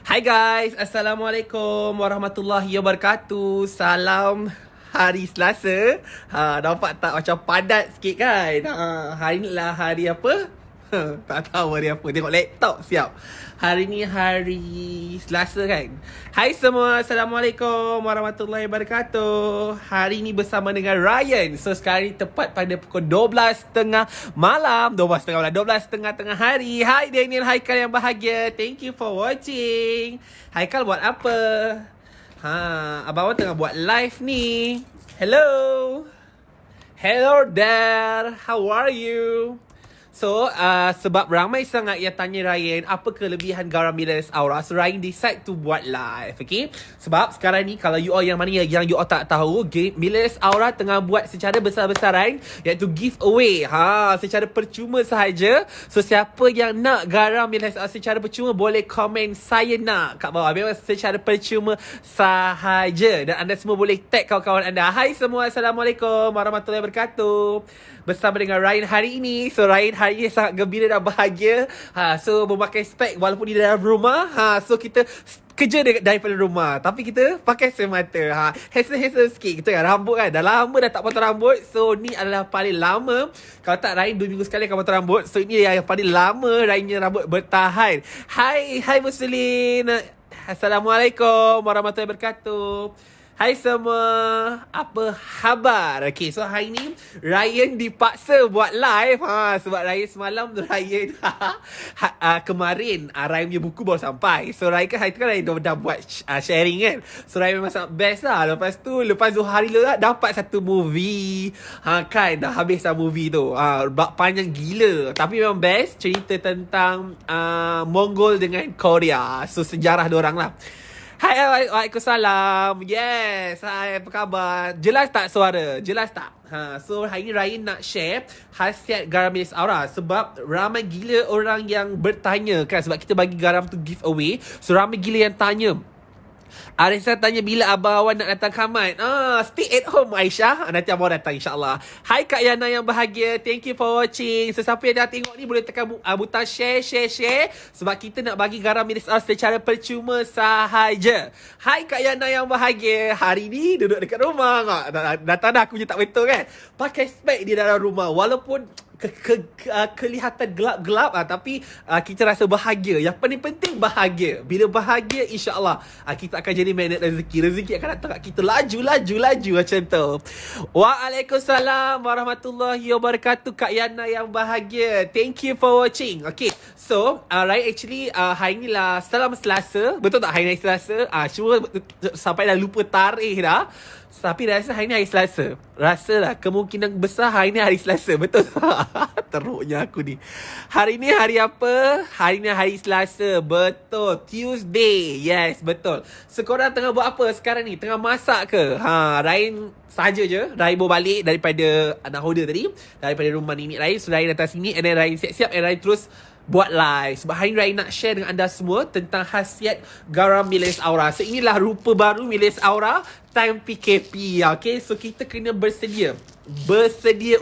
Hai guys, Assalamualaikum warahmatullahi wabarakatuh. Salam hari Selasa. Nampak tak macam padat sikit kan? Hari ni lah hari apa? Tak tahu hari apa. Tengok laptop siap. Hari ni hari Selasa kan? Hai semua, Assalamualaikum warahmatullahi wabarakatuh. Hari ni bersama dengan Ryan. So sekarang ni tepat pada pukul 12.30 malam. 12.30 malam, 12.30 tengah hari. Hai Daniel, Haikal yang bahagia. Thank you for watching. Haikal buat apa? Abang Wan tengah buat live ni. Hello. Hello there. How are you? So, sebab ramai sangat yang tanya Ryan, apa kelebihan garam Millers Aura? So, Ryan decide to buat live, okay? Sebab sekarang ni, kalau you all yang mana yang you all tak tahu, Millers Aura tengah buat secara besar-besaran, iaitu giveaway. Secara percuma sahaja. So, siapa yang nak garam Millers Aura secara percuma, boleh komen saya nak kat bawah. Memang secara percuma sahaja. Dan anda semua boleh tag kawan-kawan anda. Hai semua, Assalamualaikum warahmatullahi wabarakatuh. Bersama dengan Ryan hari ini. So Ryan hari ini sangat gembira dan bahagia. So memakai spek walaupun di dalam rumah. So kita kerja daripada rumah, tapi kita pakai semata. Hassle sikit kita kan. Rambut kan dah lama dah tak potong rambut. So ni adalah paling lama. Kalau tak Ryan 2 minggu sekali akan potong rambut. So ini yang paling lama Ryannya rambut bertahan. Hai Muslim. Assalamualaikum warahmatullahi wabarakatuh. Hai semua, apa khabar? Okay, so hari ni Ryan dipaksa buat live. Sebab Ryan semalam Ryan kemarin Ryan punya buku baru sampai. So Ryan kan hari tu kan Ryan dah buat sharing kan. So Ryan memang sangat best lah. Lepas tu hari tu dapat satu movie. Kan dah habis dah movie tu. Panjang gila. Tapi memang best. Cerita tentang Mongol dengan Korea. So sejarah diorang lah. Hai, waalaikumsalam. Yes, hai, apa khabar? Jelas tak suara? Jelas tak? So hari ni Ryan nak share khasiat garam Millers Aura. Sebab ramai gila orang yang bertanya kan. Sebab kita bagi garam tu giveaway. So ramai gila yang tanya, Arisa tanya bila Abang Wan nak datang Khamat. Stay at home Aisyah. Nanti Abang Wan datang insyaAllah. Hai Kak Yana yang bahagia. Thank you for watching. Sesiapa yang dah tengok ni boleh tekan butang share. Sebab kita nak bagi garam Millers Aura secara percuma sahaja. Hai Kak Yana yang bahagia. Hari ni duduk dekat rumah. Datang dah aku je tak betul kan. Pakai spek di dalam rumah. Walaupun kelihatan gelap-gelap tapi kita rasa bahagia. Yang paling penting bahagia. Bila bahagia insya-Allah kita akan jadi magnet rezeki akan datang kat kita laju macam tu. Waalaikumsalam warahmatullahi wabarakatuh Kak Yana yang bahagia. Thank you for watching. Okay, so right, actually hari ni lah salam Selasa. Betul tak hari ni Selasa? Cuma sampai dah lupa tarikh dah. Tapi rasa hari ni hari Selasa. Rasalah kemungkinan besar hari ni hari Selasa. Betul tak? Teruknya aku ni. Hari ni hari apa? Hari ni hari Selasa. Betul. Tuesday. Yes, betul. So korang tengah buat apa sekarang ni? Tengah masak ke? Ryan sahaja je. Ryan baru balik daripada Nahoda tadi. Daripada rumah Nini Ryan. So Ryan datang sini. And then Ryan siap-siap. And Ryan terus buat live. Sebab hari ni Ryan nak share dengan anda semua tentang khasiat garam Millers Aura. So inilah rupa baru Millers Aura time PKP. Okay, so kita kena bersedia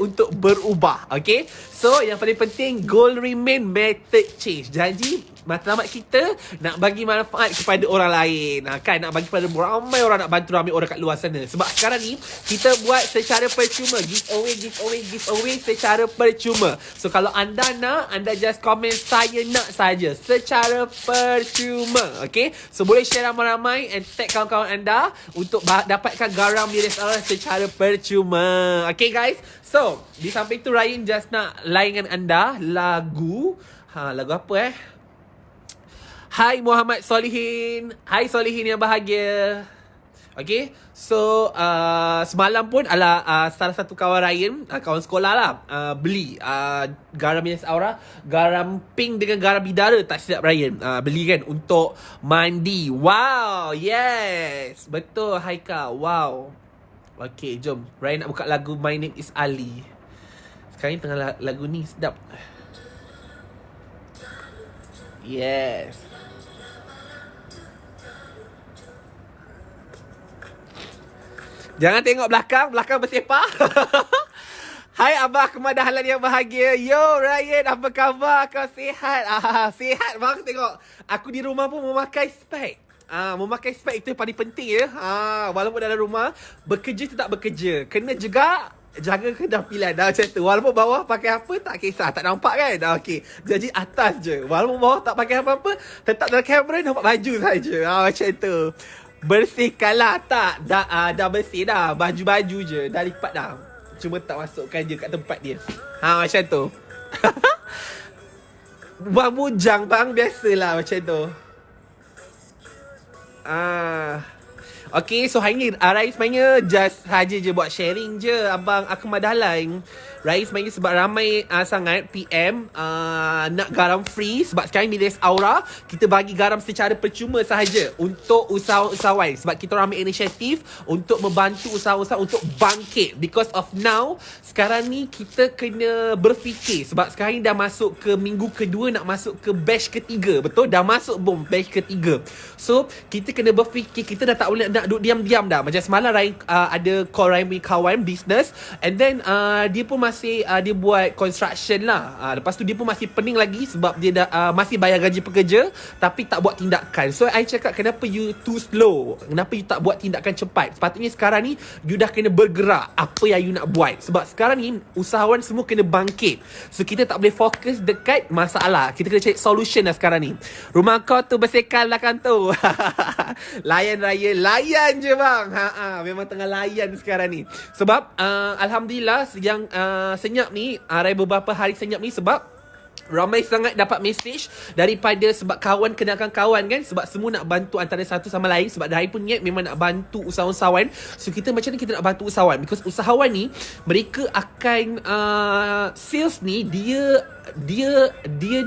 untuk berubah. Okay, so yang paling penting, goal remain, method change. Janji matlamat kita nak bagi manfaat kepada orang lain. Kan, nak bagi kepada ramai orang, nak bantu ramai orang kat luar sana. Sebab sekarang ni kita buat secara percuma. Giveaway secara percuma. So kalau anda nak, anda just komen saya nak saja. Secara percuma. Okay, so boleh share ramai-ramai and tag kawan-kawan anda untuk dapatkan garam Millers Aura secara percuma. Okay guys, so di samping tu Ryan just nak layankan anda lagu. Lagu apa Hai Muhammad Solihin. Hai Solihin yang bahagia. Okay, so semalam pun salah satu kawan Ryan, kawan sekolah lah, beli garam Millers Aura, garam pink dengan garam bidara, tak silap Ryan, beli kan untuk mandi. Wow, yes, betul Haika. Wow. Okay, jom Ryan nak buka lagu My Name Is Ali. Sekarang ni tengah lagu ni sedap. Yes. Jangan tengok belakang bersepah. Hai Abah Kemadahalan yang bahagia. Yo Ryan, apa khabar? Kau sihat? Sihat bang, tengok. Aku di rumah pun memakai spek. Memakai spek itu yang paling penting ya. Walaupun dalam rumah, bekerja tetap bekerja. Kena juga jaga kedapilan dah macam tu. Walaupun bawah pakai apa tak kisah, tak nampak kan? Okey. Jadi atas je. Walaupun bawah tak pakai apa-apa, tetap dalam kamera nampak baju saja. Macam tu. Bersihkanlah tak? Dah bersih dah. Baju-baju je. Dah lipat dah. Cuma tak masukkan je kat tempat dia. Macam tu. Buang bujang bang, biasalah macam tu. Okay, so hari ni Rais sebenarnya just saja je buat sharing je abang Akmal Dahlan. Rais sebenarnya sebab ramai sangat PM nak garam free. Sebab sekarang Milis Aura, kita bagi garam secara percuma sahaja untuk usahawan-usahawan. Sebab kita orang ambil inisiatif untuk membantu usahawan-usahawan untuk bangkit. Because of now, sekarang ni kita kena berfikir. Sebab sekarang ni dah masuk ke minggu kedua, nak masuk ke batch ketiga. Betul? Dah masuk batch ketiga. So, kita kena berfikir. Kita dah tak boleh nak duduk diam-diam dah. Macam semalam Ryan, ada call Ryan punya kawan business, and then dia pun masih dia buat construction lah. Lepas tu dia pun masih pening lagi sebab dia dah masih bayar gaji pekerja tapi tak buat tindakan. So I cakap, kenapa you too slow? Kenapa you tak buat tindakan cepat? Sepatutnya sekarang ni you dah kena bergerak. Apa yang you nak buat? Sebab sekarang ni usahawan semua kena bangkit. So kita tak boleh fokus dekat masalah. Kita kena cari solution lah sekarang ni. Rumah kau tu bersihkan lah kan tu. Layan raya, layan je bang. Memang tengah layan sekarang ni. Sebab alhamdulillah yang senyap ni, Raya beberapa hari senyap ni sebab ramai sangat dapat mesej daripada, sebab kawan kenalkan kawan kan, sebab semua nak bantu antara satu sama lain. Sebab Rai pun niat memang nak bantu usahawan. So kita macam ni kita nak bantu usahawan, because usahawan ni mereka akan sales ni dia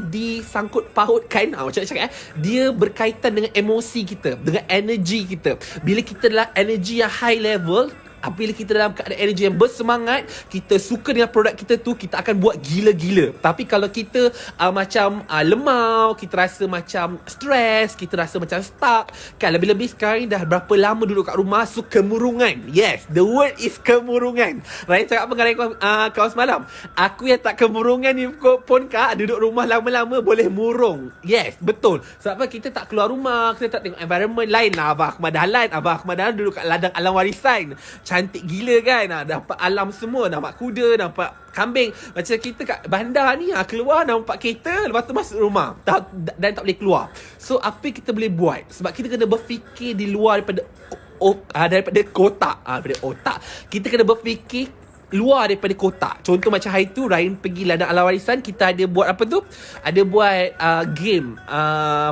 disangkut pautkan, macam nak cakap dia berkaitan dengan emosi kita, dengan energi kita. Bila kita dalam energi yang high level, bila kita dalam keadaan energi yang bersemangat, kita suka dengan produk kita tu, kita akan buat gila-gila. Tapi kalau kita macam lemau, kita rasa macam stres, kita rasa macam stuck kan. Lebih-lebih sekarang dah berapa lama duduk kat rumah, so kemurungan. Yes, the word is kemurungan. Ryan cakap apa dengan kawan semalam? Aku yang tak kemurungan ni pun duduk rumah lama-lama boleh murung. Yes, betul. Sebab apa? Kita tak keluar rumah, kita tak tengok environment lain lah. Abah Ahmad Dahlan duduk kat ladang alam warisan. Cantik gila kan, dapat alam semua, nampak kuda, nampak kambing. Macam kita kat bandar ni, keluar nampak kereta, lepas tu masuk rumah dan tak boleh keluar. So apa kita boleh buat? Sebab kita kena berfikir di luar daripada kotak, daripada otak. Kita kena berfikir luar daripada kotak. Contoh macam hari tu Ryan pergi ladang alam warisan, kita ada buat apa tu? Ada buat game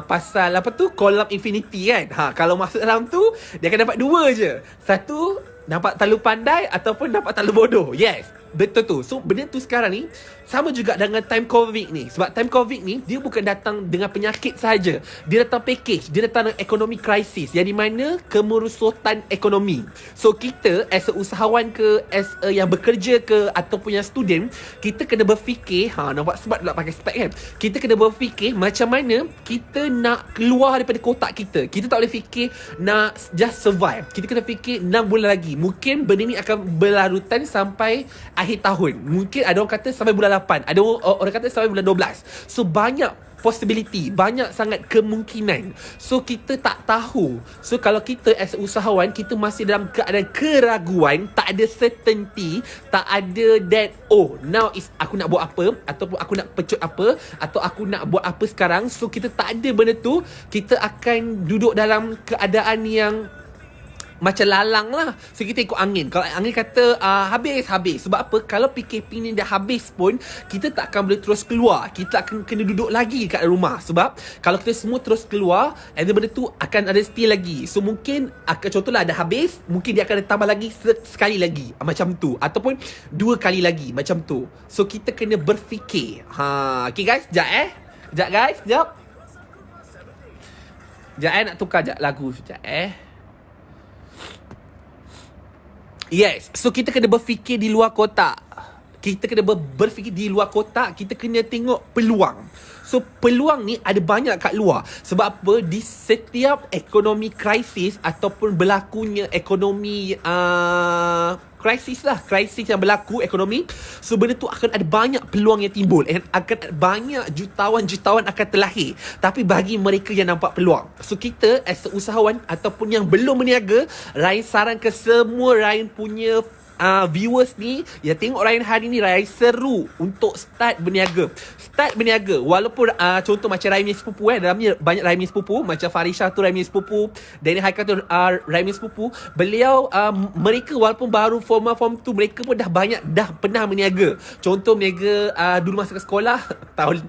pasal apa tu? Kolam infinity kan. Kalau masuk dalam tu, dia akan dapat dua je. Satu, nampak terlalu pandai ataupun nampak terlalu bodoh. Yes, betul tu. So benda tu sekarang ni sama juga dengan time COVID ni. Sebab time COVID ni, dia bukan datang dengan penyakit sahaja. Dia datang package. Dia datang dengan ekonomi krisis, yang di mana kemerosotan ekonomi. So kita as a usahawan ke, as a yang bekerja ke, ataupun yang student, kita kena berfikir, nampak sebab nak pakai spek kan. Kita kena berfikir macam mana kita nak keluar daripada kotak kita. Kita tak boleh fikir nak just survive. Kita kena fikir 6 bulan lagi. Mungkin benda ni akan berlarutan sampai akhir tahun. Mungkin ada orang kata sampai bulan 8. Ada orang kata sampai bulan 12. So banyak possibility, banyak sangat kemungkinan. So kita tak tahu. So kalau kita as usahawan, kita masih dalam keadaan keraguan, tak ada certainty, tak ada that now is aku nak buat apa, ataupun aku nak pecut apa, atau aku nak buat apa sekarang. So kita tak ada benda tu, kita akan duduk dalam keadaan yang macam lalang lah. So kita ikut angin. Kalau angin kata habis. Sebab apa? Kalau PKP ni dah habis pun, kita tak akan boleh terus keluar. Kita akan kena duduk lagi kat rumah. Sebab kalau kita semua terus keluar, and then benda tu akan ada still lagi. So mungkin contohlah dah habis, mungkin dia akan tambah lagi sekali lagi, macam tu. Ataupun 2 kali lagi, macam tu. So kita kena berfikir. Okay guys, sekejap guys, sekejap nak tukar sekejap lagu. Sekejap Yes, so kita kena berfikir di luar kotak. kita kena berfikir di luar kotak. Kita kena tengok peluang. So peluang ni ada banyak kat luar. Sebab apa? Di setiap ekonomi krisis ataupun berlakunya ekonomi krisis yang berlaku ekonomi, so benda tu akan ada banyak peluang yang timbul, and akan ada banyak jutawan-jutawan akan terlahir. Tapi bagi mereka yang nampak peluang, so kita as a usahawan ataupun yang belum berniaga, Ryan saran ke semua Ryan punya viewers ni, ya, tengok Ryan hari ni, Ryan seru untuk start berniaga. Walaupun contoh macam Ryan punya sepupu, dalamnya banyak Ryan punya sepupu. Macam Farisha tu Ryan punya sepupu, Danny Haikal tu Ryan punya sepupu. Beliau mereka walaupun baru form 2, mereka pun dah pernah berniaga. Contoh berniaga dulu masa ke sekolah,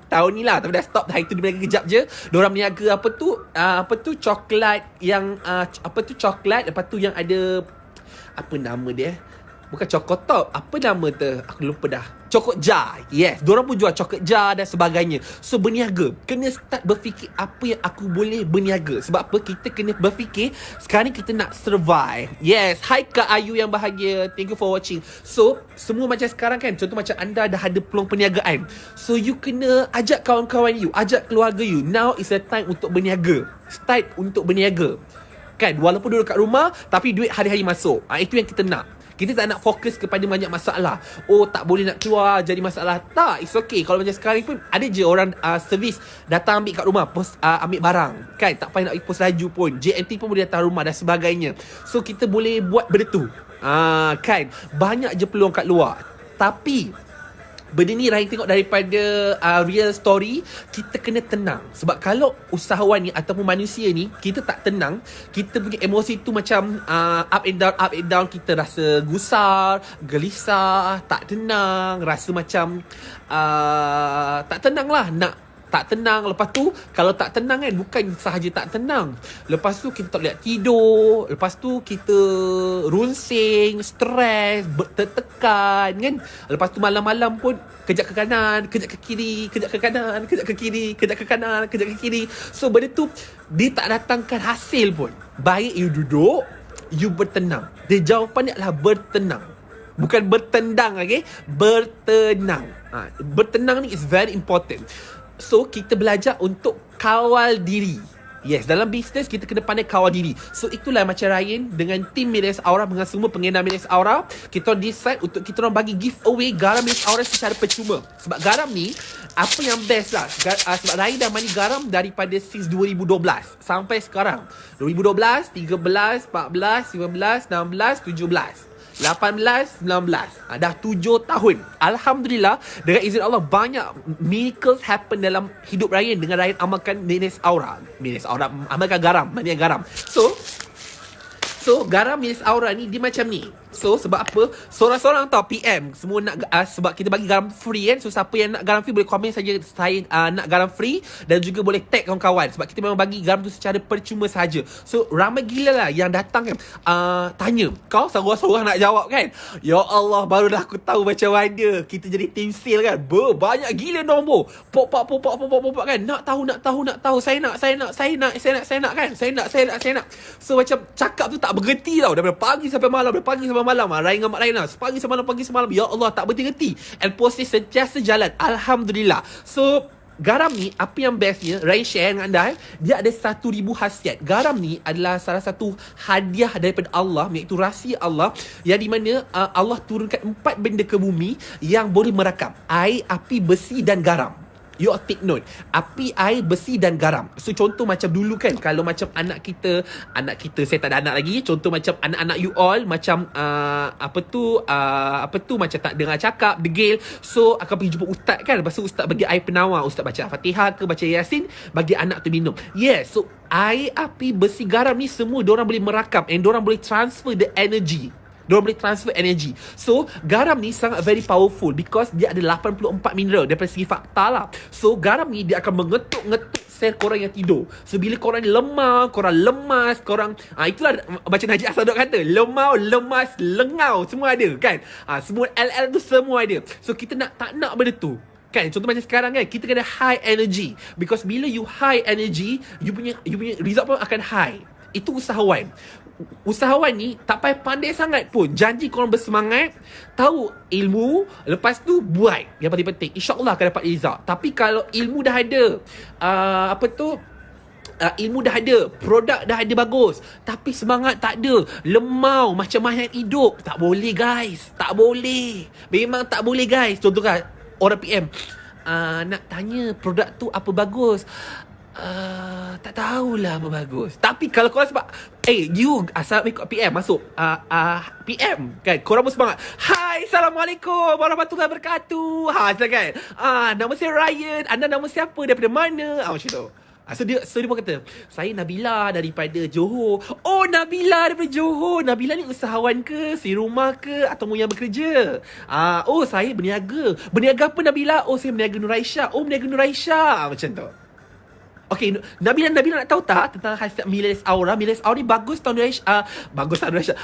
tahun ni lah, tapi dah stop. Hari tu dia berniaga kejap je. Diorang berniaga apa tu coklat yang coklat, lepas tu yang ada apa nama dia, bukan Cokotop, apa nama tu, aku lupa dah. Cokot jar. Yes, diorang pun jual cokot jar dan sebagainya. So berniaga, kena start berfikir apa yang aku boleh berniaga. Sebab apa? Kita kena berfikir sekarang kita nak survive. Yes, hi Kak Ayu yang bahagia, thank you for watching. So semua macam sekarang kan, contoh macam anda dah ada peluang perniagaan, so you kena ajak kawan-kawan you, ajak keluarga you. Now is the time untuk berniaga. Start untuk berniaga kan, walaupun duduk kat rumah tapi duit hari-hari masuk. Itu yang kita nak. Kita tak nak fokus kepada banyak masalah. Oh, tak boleh nak keluar, jadi masalah. Tak, it's okay. Kalau macam sekarang pun ada je orang servis datang ambil kat rumah, ambil barang kan, tak payah nak pergi pos laju pun. JNT pun boleh datang rumah dan sebagainya. So kita boleh buat benda tu kan. Banyak je peluang kat luar. Tapi benda ni Ryan tengok daripada real story. Kita kena tenang. Sebab kalau usahawan ni ataupun manusia ni, kita tak tenang, kita punya emosi tu macam up and down. Kita rasa gusar, gelisah, tak tenang, rasa macam tak tenang lah. Tak tenang. Lepas tu kalau tak tenang kan, bukan sahaja tak tenang, lepas tu kita tak boleh tidur. Lepas tu kita runsing, stres, tertekan kan. Lepas tu malam-malam pun kejap ke kanan, kejap ke kiri, kejap ke kanan, kejap ke kiri, kejap ke kanan, kejap ke kiri. So benda tu dia tak datangkan hasil pun. Baik you duduk, you bertenang. Dia jawapan dia adalah bertenang, bukan bertendang, okay? Bertenang. Bertenang ni is very important. So kita belajar untuk kawal diri. Yes, dalam bisnes kita kena pandai kawal diri. So itulah macam Ryan dengan tim Millionaires Aura, dengan semua pengguna Millionaires Aura, kita decide untuk kita orang bagi giveaway garam Millionaires Aura secara percuma. Sebab garam ni apa yang best lah, sebab Ryan dah mani garam daripada since 2012 sampai sekarang. 2012, 13, 14, 15, 16, 17, 18, 19, dah 7 tahun. Alhamdulillah, dengan izin Allah, banyak miracles happen dalam hidup Ryan dengan Ryan amalkan Millionaires Aura. Amalkan garam, maknanya garam. So garam Millionaires Aura ni dia macam ni. So sebab apa? Seorang-seorang tau PM semua nak sebab kita bagi garam free kan. So siapa yang nak garam free boleh komen saja saya nak garam free, dan juga boleh tag kawan-kawan. Sebab kita memang bagi garam tu secara percuma saja. So ramai gila lah yang datang kan, tanya, kau seorang-seorang nak jawab kan. Ya Allah, barulah aku tahu macam mana kita jadi team sale kan. Banyak gila nombor. Pop kan. Nak tahu. Saya nak kan. Saya nak. So macam cakap tu tak berhenti tau. Daripada pagi sampai malam. Ryan dengan Mak Ryan lah, pagi semalam. Ya Allah, tak berhenti. And proses sentiasa jalan, Alhamdulillah. So garam ni, apa yang bestnya, Ryan share dengan anda, dia ada 1,000 khasiat. Garam ni adalah salah satu hadiah daripada Allah, iaitu rahsia Allah, yang di mana Allah turunkan 4 benda ke bumi yang boleh merakam air, api, besi dan garam. You take note, api, air, besi dan garam. So contoh macam dulu kan, kalau macam anak kita, saya tak ada anak lagi. Contoh macam anak-anak you all macam macam tak dengar cakap, degil. So akan pergi jumpa ustaz kan. Lepas tu ustaz bagi air penawar, ustaz baca Al-Fatihah ke baca Yasin, bagi anak tu minum. Yes, so air, api, besi, garam ni semua diorang boleh merakam, and diorang boleh transfer the energy. So garam ni sangat very powerful because dia ada 84 mineral daripada segi fakta lah. So garam ni dia akan mengetuk sel korang yang tidur. So bila korang ni lemah, korang lemas, korang itulah macam Najib Asadok kata, lemau, lemas, lengau, semua ada kan. Semua LL tu semua ada. So kita tak nak benda tu kan. Contoh macam sekarang kan, kita kena high energy, because bila you high energy, you punya result pun akan high. Itu usahawan. Usahawan ni tak payah pandai sangat pun. Janji korang bersemangat, tahu ilmu, lepas tu buat. Yang paling penting, InsyaAllah akan dapat result. Tapi kalau ilmu dah ada, ilmu dah ada, produk dah ada bagus, tapi semangat tak ada, lemau macam mayat hidup, tak boleh guys. Tak boleh. Memang tak boleh guys. Contoh kan, orang PM, nak tanya produk tu apa bagus. Tak tahulah apa bagus. Tapi kalau korang sebab you asal ikut PM masuk PM kan, korang pun semangat. Hai, Assalamualaikum warahmatullahi wabarakatuh. Silakan. Nama saya Ryan. Anda nama siapa, daripada mana? Macam tu. So dia pun kata, saya Nabila daripada Johor. Oh, Nabila daripada Johor. Nabila ni usahawan ke, si rumah ke, atau yang bekerja? Oh, saya berniaga. Berniaga apa Nabila? Oh, saya berniaga Nur Aisyah. Oh, berniaga Nur Aisyah. Macam tu. Okay, Nabila nak tahu tak tentang hashtag Millenials Aura? Millenials Aura ni bagus tahun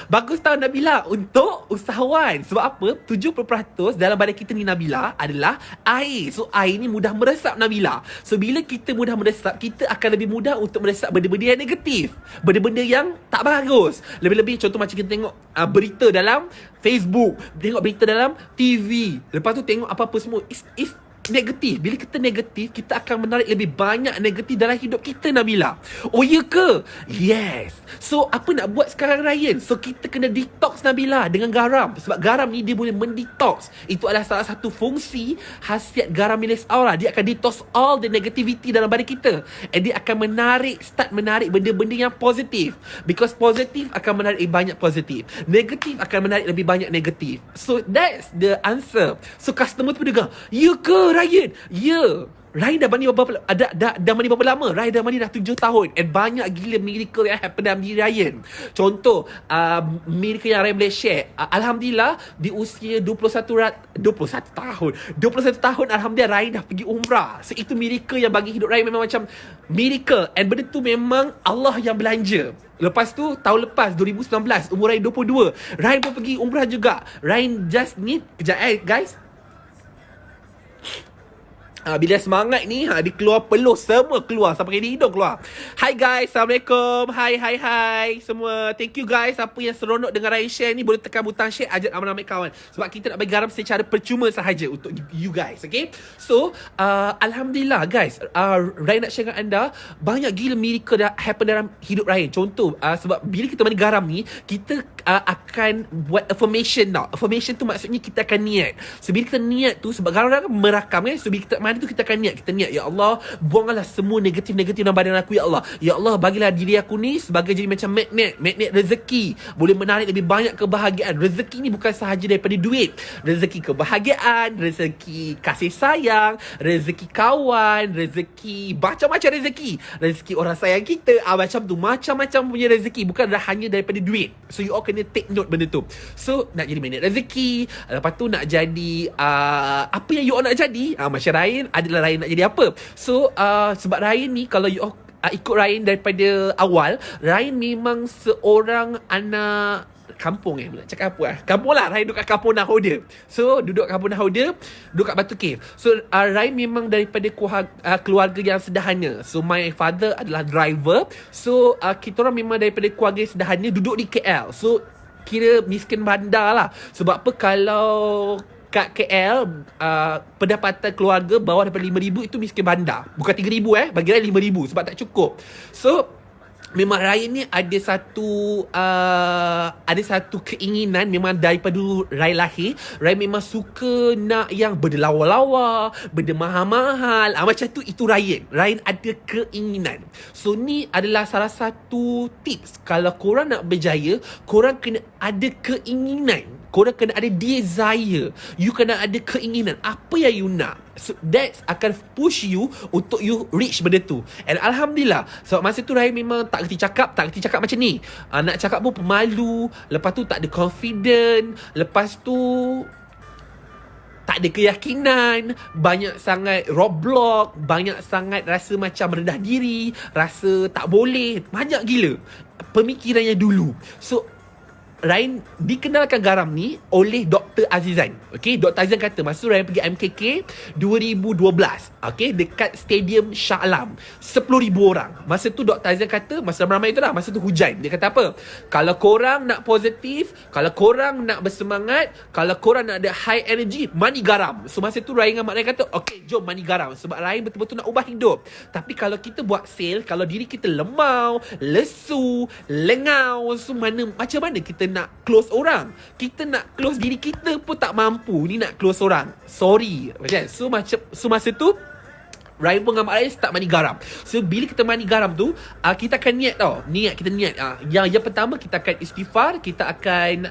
bagus tahun Nabila untuk usahawan. Sebab apa? 70% dalam badan kita ni Nabila adalah air. So air ni mudah meresap Nabila. So bila kita mudah meresap, kita akan lebih mudah untuk meresap benda-benda yang negatif, benda-benda yang tak bagus. Lebih-lebih contoh macam kita tengok berita dalam Facebook, tengok berita dalam TV, lepas tu tengok apa-apa semua is negatif. Bila kita negatif, kita akan menarik lebih banyak negatif dalam hidup kita Nabila. Oh ya ke? Yes. So apa nak buat sekarang Ryan? So kita kena detox Nabila dengan garam. Sebab garam ni dia boleh mendetox. Itu adalah salah satu fungsi khasiat garam Millenials Aura. Dia akan detox all the negativity dalam badan kita. And dia akan start menarik benda-benda yang positif. Because positif akan menarik banyak positif, negatif akan menarik lebih banyak negatif. So that's the answer. So customer tu dengar, ya ke Ryan? Ya. Ryan dah mandi berapa lama? Ryan dah mandi dah 7 tahun. And banyak gila miracle yang happen dalam diri Ryan. Contoh, miracle yang Ryan boleh share. Alhamdulillah, di usia 21 tahun, Alhamdulillah Ryan dah pergi umrah. So itu miracle yang bagi hidup Ryan memang macam miracle. And benda tu memang Allah yang belanja. Lepas tu, tahun lepas 2019, umur Ryan 22, Ryan pun pergi umrah juga. Ryan just need, kejap guys. Bila semangat ni, dia keluar peluh, semua keluar sampai di hidung keluar. Hai guys, Assalamualaikum. Hai semua. Thank you guys. Siapa yang seronok dengan Ryan share ni, boleh tekan butang share, ajak ramai-ramai kawan. Sebab kita nak bagi garam secara percuma sahaja untuk you guys. Okay. So Alhamdulillah guys, Ryan nak share dengan anda banyak gila miracle dah happen dalam hidup Ryan. Contoh, sebab bila kita mandi garam ni, kita akan buat affirmation tau. Affirmation tu maksudnya kita akan niat. So bila kita niat tu, sebab garam kan merakam kan. So bila kita mandi tu, kita akan niat. Kita niat, ya Allah, buanglah semua negatif-negatif dalam badan aku, ya Allah. Ya Allah, bagilah diri aku ni sebagai jadi macam magnet rezeki. Boleh menarik lebih banyak kebahagiaan. Rezeki ni bukan sahaja daripada duit. Rezeki kebahagiaan, rezeki kasih sayang, rezeki kawan, rezeki macam-macam rezeki. Rezeki orang sayang kita, macam tu. Macam-macam punya rezeki. Bukan hanya daripada duit. So you all kena take note benda tu. So nak jadi magnet rezeki, lepas tu nak jadi apa yang you all nak jadi. Macam Ryan adalah Ryan nak jadi apa. So sebab Ryan ni, kalau you all ikut Ryan daripada awal, Ryan memang seorang anak kampung cakap apa kampung lah. Ryan duduk kat kampung Nahoda. So duduk kat kampung Nahoda, duduk kat Batu Cave. So Ryan memang daripada keluarga yang sederhana. So my father adalah driver. So kita orang memang daripada keluarga yang sederhana, duduk di KL. So kira miskin bandar lah. Sebab apa, kalau kat KL pendapatan keluarga bawah daripada 5,000 itu miskin bandar. Bukan 3,000 bagi Ryan 5,000 sebab tak cukup. So memang Ryan ni ada satu keinginan. Memang daripada dulu Ryan lahir, Ryan memang suka nak yang benda lawa-lawa, benda mahal-mahal. Macam tu, itu Ryan ada keinginan. So ni adalah salah satu tips. Kalau korang nak berjaya, korang kena ada keinginan. Korang kena ada desire. You kena ada keinginan apa yang you nak. So that akan push you untuk you reach benda tu. And Alhamdulillah, sebab masa tu Ryan memang tak kerti cakap macam ni. Nak cakap pun pemalu. Lepas tu tak ada confident. Lepas tu tak ada keyakinan. Banyak sangat roadblock. Banyak sangat rasa macam rendah diri, rasa tak boleh. Banyak gila pemikirannya dulu. So Ryan dikenalkan garam ni oleh Dr. Azizan. Okay, Dr. Azizan kata masa tu Ryan pergi MKK 2012. Okay, dekat Stadium Shah Alam. 10,000 orang. Masa tu Dr. Azizan kata, masa ramai tu lah, masa tu hujan. Dia kata apa? Kalau korang nak positif, kalau korang nak bersemangat, kalau korang nak ada high energy, mandi garam. So masa tu Ryan dengan Mak Ryan kata, okay, jom mandi garam. Sebab Ryan betul-betul nak ubah hidup. Tapi kalau kita buat sale, kalau diri kita lemau, lesu, lengau, so macam mana kita nak close orang? Kita nak close diri kita pun tak mampu, ni nak close orang. Sorry. Okay? So masa tu Ryan pun dengan Mak Ryan start mandi garam. So bila kita mandi garam tu, kita akan niat tau. Kita niat. Yang pertama kita akan istighfar, kita akan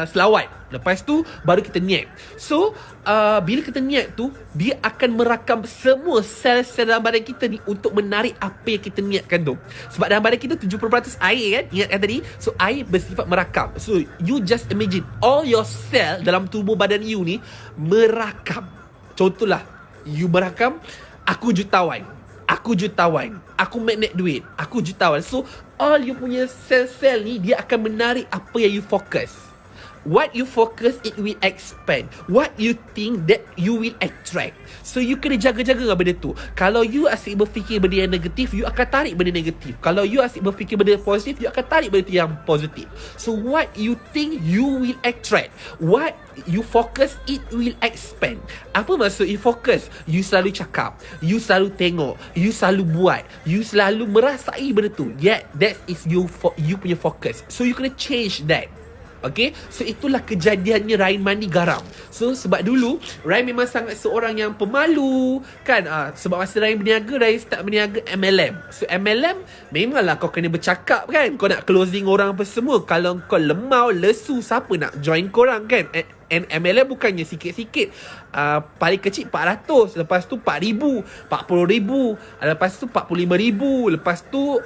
selawat. Lepas tu baru kita niat. So bila kita niat tu, dia akan merakam semua sel-sel dalam badan kita ni untuk menarik apa yang kita niatkan tu. Sebab dalam badan kita 70% air kan, ingatkan tadi. So air bersifat merakam. So you just imagine all your cell dalam tubuh badan you ni merakam. Contohlah, you merakam, aku jutawan, aku magnet duit, aku jutawan. So all you punya sel-sel ni, dia akan menarik apa yang you fokus. What you focus, it will expand. What you think, that you will attract. So you kena jaga-jaga dengan benda tu. Kalau you asyik berfikir benda yang negatif, you akan tarik benda negatif. Kalau you asyik berfikir benda positif, you akan tarik benda yang positif. So what you think, you will attract. What you focus, it will expand. Apa maksud you focus? You selalu cakap, you selalu tengok, you selalu buat, you selalu merasai benda tu. Yeah, that is you punya focus. So you kena change that. Okay, so itulah kejadiannya Ryan mandi garam. So sebab dulu Ryan memang sangat seorang yang pemalu kan. Sebab masa Ryan berniaga, Ryan start berniaga MLM. So MLM memanglah kau kena bercakap kan, kau nak closing orang apa semua. Kalau kau lemau, lesu, siapa nak join korang kan. And MLM bukannya sikit-sikit. Paling kecil 400, lepas tu 4,000, 40,000, lepas tu 45,000, lepas tu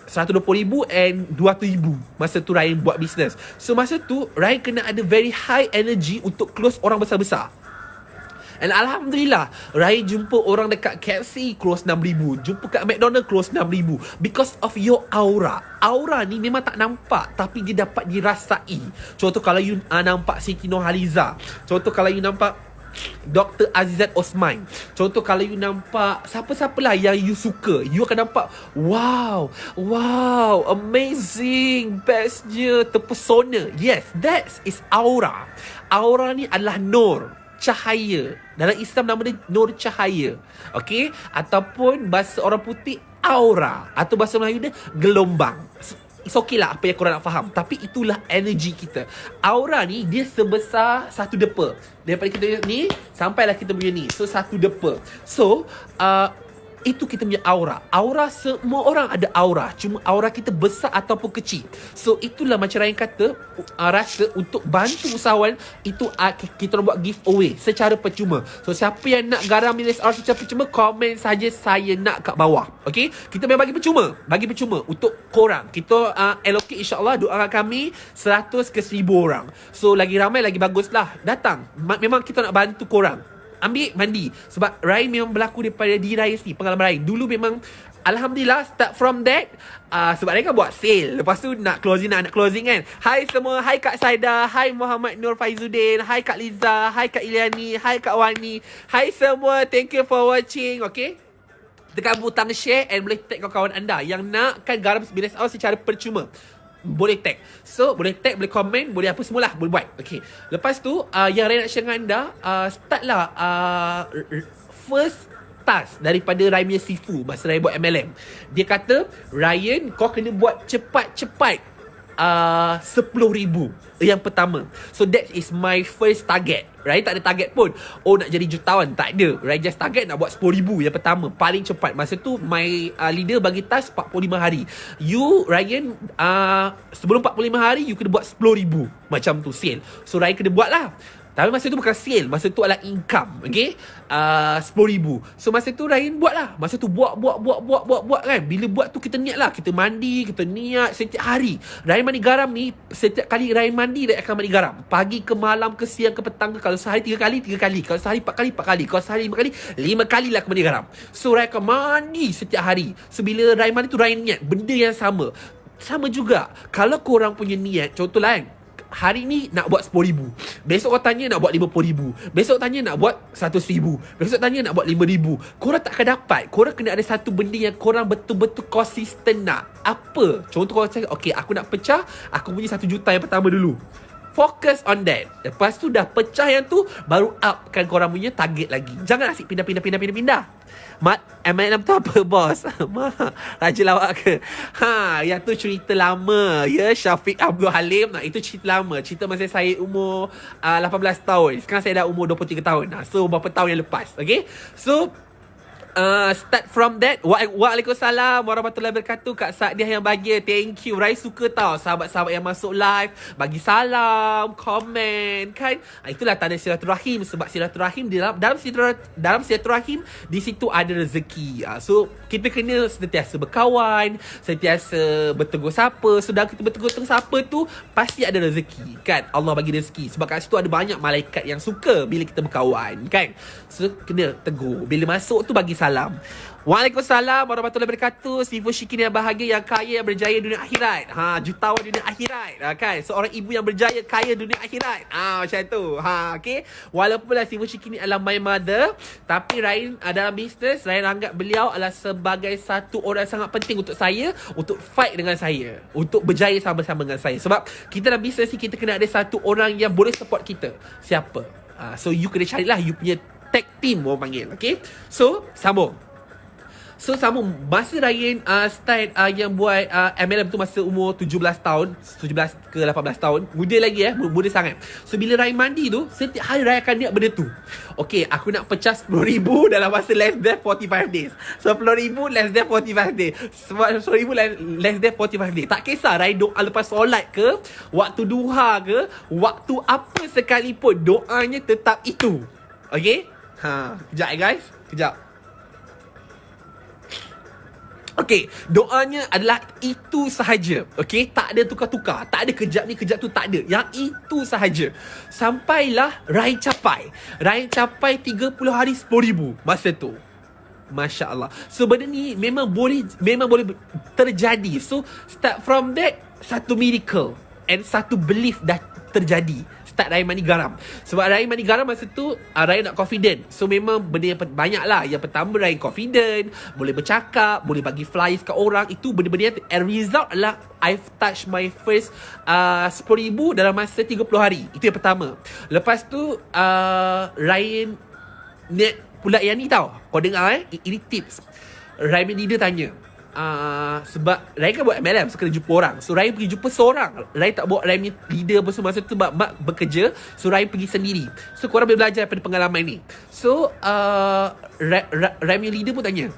120,000 and 200,000. Masa tu Ryan buat bisnes. So masa tu Ryan kena ada very high energy untuk close orang besar-besar. And Alhamdulillah, Ryan jumpa orang dekat KFC close 6,000, jumpa kat McDonald close 6,000. Because of your aura. Aura ni memang tak nampak, tapi dia dapat dirasai. Contoh kalau you nampak Siti Nurhaliza, contoh kalau you nampak Dr. Azizat Osman, contoh kalau you nampak siapa-siapalah yang you suka, you akan nampak wow, amazing, bestnya, terpesona. Yes, that is aura. Aura ni adalah nur, cahaya. Dalam Islam nama dia nur cahaya. Okay, ataupun bahasa orang putih aura, atau bahasa Melayu dia gelombang. It's okay lah apa yang korang nak faham, tapi itulah energi kita. Aura ni dia sebesar satu depa. Daripada kita ni sampailah kita punya ni. So satu depa. So itu kita punya aura. Aura, semua orang ada aura. Cuma aura kita besar ataupun kecil. So itulah macam Ryan kata, rasa untuk bantu usahawan itu kita nak buat giveaway secara percuma. So siapa yang nak garam minus R secara percuma, komen saja saya nak kat bawah. Okay, kita memang bagi percuma untuk korang. Kita allocate, insyaAllah doakan kami 100 ke 1,000 orang. So lagi ramai lagi baguslah. Datang, memang kita nak bantu korang. Ambil mandi. Sebab Ryan memang berlaku daripada diri Ryan sendiri. Pengalaman Ryan dulu memang Alhamdulillah, start from that. Sebab Ryan kan buat sale, lepas tu nak closing kan. Hai semua, hai Kak Saida, hai Muhammad Nur Faizuddin, hai Kak Liza, hai Kak Iliani, hai Kak Wani. Hai semua, thank you for watching. Okay, tekan butang share and boleh tag kawan-kawan anda yang nakkan garam bilas awal secara percuma. Boleh tag. So boleh tag, boleh komen, boleh apa semualah, boleh buat. Okay, lepas tu yang Ryan nak share dengan anda, start lah first task daripada Ryan punya Sifu masa Ryan buat MLM. Dia kata, Ryan, kau kena buat cepat-cepat 10,000 yang pertama. So that is my first target. Ryan tak ada target pun, oh nak jadi jutawan, tak ada. Ryan just target nak buat 10,000 yang pertama, paling cepat. Masa tu my leader bagi task 45 hari. You Ryan, sebelum 45 hari you kena buat 10,000 macam tu sale. So Ryan kena buat lah. Tapi masa tu bukan sale, masa tu adalah income. Okay, 10,000. So masa tu Ryan buat lah. Masa tu buat kan. Bila buat tu kita niat lah, kita mandi, kita niat setiap hari. Ryan mandi garam ni, setiap kali Ryan mandi, Ryan akan mandi garam. Pagi ke malam ke siang ke petang ke. Kalau sehari 3 kali, 3 kali. Kalau sehari 4 kali, 4 kali. Kalau sehari 5 kali, 5 kali lah aku mandi garam. So Ryan akan mandi setiap hari. So bila Ryan mandi tu, Ryan niat benda yang sama. Sama juga, kalau korang punya niat, contohlah kan, hari ni nak buat 10,000. Besok kau tanya nak buat 50,000. Besok tanya nak buat 100,000. Besok tanya nak buat 5,000. Korang tak akan dapat. Korang kena ada satu benda yang korang betul-betul konsisten nak. Apa? Contoh korang cakap, okay, aku nak pecah, aku punya 1 juta yang pertama dulu. Focus on that. Lepas tu dah pecah yang tu, baru upkan korang punya target lagi. Jangan asyik pindah. MLM tu apa, bos? Raja lawak ke? Yang tu cerita lama. Ya, Syafiq Abdul Halim. Itu cerita lama. Cerita masa saya umur 18 tahun. Sekarang saya dah umur 23 tahun. So, berapa tahun yang lepas. Okay? So, start from that. Waalaikumsalam warahmatullahi wabarakatuh. Kak Sadiah yang bahagia. Thank you. Rai suka tau sahabat-sahabat yang masuk live, bagi salam, komen kan. Itulah tanda silaturahim. Sebab silaturahim dalam silaturahim, di situ ada rezeki. So kita kena sentiasa berkawan, sentiasa bertegur sapa. So dalam kita bertegur sapa tu, pasti ada rezeki kan. Allah bagi rezeki. Sebab kat situ ada banyak malaikat yang suka bila kita berkawan kan. So kena tegur. Bila masuk tu bagi salam. Waalaikumsalam warahmatullahi wabarakatuh. Sifu Syikin yang bahagia, yang kaya, yang berjaya dunia akhirat. Jutawan dunia akhirat. Kan? Seorang ibu yang berjaya, kaya dunia akhirat. Macam tu. Okay. Walaupunlah Sifu Syikin ni adalah my mother, tapi Rain dalam bisnes, Rain anggap beliau adalah sebagai satu orang sangat penting untuk saya, untuk fight dengan saya, untuk berjaya sama-sama dengan saya. Sebab kita dalam bisnes ni, kita kena ada satu orang yang boleh support kita. Siapa? So you kena carilah you punya tag team, orang panggil. Okay. So sambung. Masa Ryan start yang buat MLM tu masa umur 17 tahun, 17 ke 18 tahun, muda lagi muda sangat. So bila Ryan mandi tu, setiap hari Ryan akan niat benda tu. Okay, aku nak pecah 10,000 dalam masa less than 45 days. So 10,000 less than 45 days. 10,000 less than 45 days. Tak kisah Ryan doa lepas solat ke, waktu duha ke, waktu apa sekalipun, doanya tetap itu. Okay. Kejap guys. Kejap. Okay, doanya adalah itu sahaja. Okay, tak ada tukar-tukar. Tak ada kejap ni, kejap tu, tak ada. Yang itu sahaja. Sampailah Ryan capai 30 hari 10,000 masa tu. Masya Allah. So benda ni memang boleh terjadi. So start from that, satu miracle and satu belief dah terjadi. Start Ryan mandi garam. Sebab Ryan mandi garam masa tu, Ryan nak confident. So memang benda yang banyak lah. Yang pertama, Ryan confident, boleh bercakap, boleh bagi flyers kat orang. Itu benda-benda yang result adalah I've touched my first 10,000 dalam masa 30 hari. Itu yang pertama. Lepas tu Ryan net pula yang ni tau. Kau dengar ini tips. Ryan leader tanya, sebab Ryan kan buat MLM, so kena jumpa orang. So Ryan pergi jumpa seorang. Ryan tak bawa Ryan leader pun masa tu, sebab mak bekerja. So Ryan pergi sendiri. So korang boleh belajar daripada pengalaman ni. So Ryan leader pun tanya,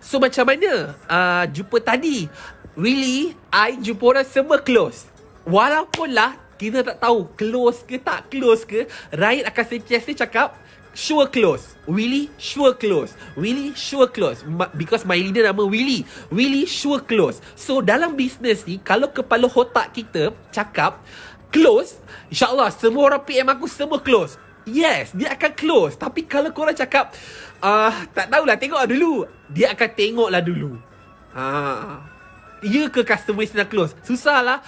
so macam mana jumpa tadi? Really, I jumpa orang semua close. Walaupun lah kita tak tahu close ke tak close ke, Ryan akan sentiasa cakap sure close. Willy sure close. Willy sure close. Because my leader nama Willy. Willy sure close. So dalam bisnes ni, kalau kepala otak kita cakap close, InsyaAllah semua orang PM aku semua close. Yes, dia akan close. Tapi kalau korang cakap tak tahulah, tengok dulu, dia akan tengoklah dulu. Ya ke customer is not close? Susahlah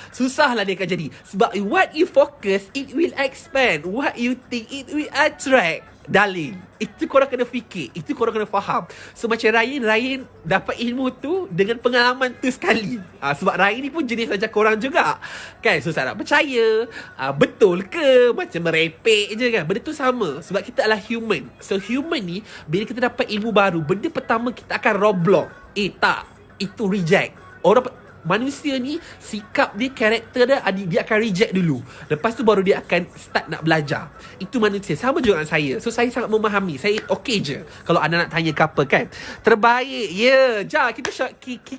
dia akan jadi. Sebab what you focus, it will expand. What you think, it will attract. Darling, itu korang kena fikir, itu korang kena faham. So macam Ryan dapat ilmu tu dengan pengalaman tu sekali. Sebab Ryan ni pun jenis macam korang juga kan. So saya nak percaya betul ke, macam merepek je kan. Benda tu sama. Sebab kita adalah human. So human ni, bila kita dapat ilmu baru, benda pertama kita akan roadblock. Tak, itu reject. Manusia ni, sikap dia, karakter dia akan reject dulu. Lepas tu baru dia akan start nak belajar. Itu manusia. Sama juga dengan saya. So saya sangat memahami. Saya okey je kalau anda nak tanya ke apa kan. Terbaik.